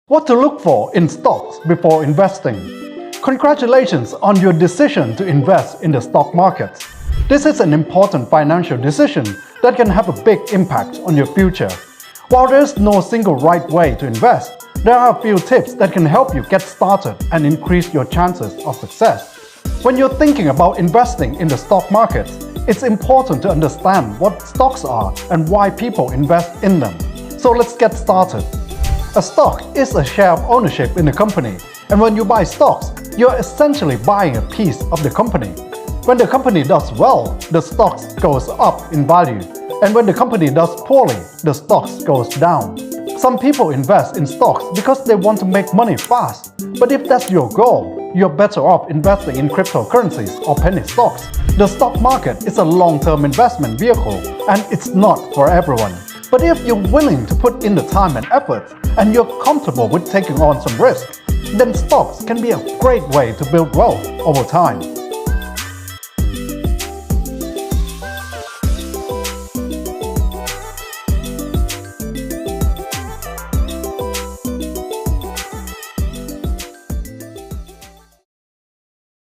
What to look for in stocks before investing? Congratulations on your decision to invest in the stock market. This is an important financial decision that can have a big impact on your future. While there is no single right way to invest, there are a few tips that can help you get started and increase your chances of success. When you're thinking about investing in the stock market, it's important to understand what stocks are and why people invest in them. So let's get started. A stock is a share of ownership in a company, and when you buy stocks, you're essentially buying a piece of the company. When the company does well, the stocks goes up in value, and when the company does poorly, the stocks goes down. Some people invest in stocks because they want to make money fast, but if that's your goal, you're better off investing in cryptocurrencies or penny stocks. The stock market is a long-term investment vehicle, and it's not for everyone. But if you're willing to put in the time and effort, and you're comfortable with taking on some risk, then stocks can be a great way to build wealth over time.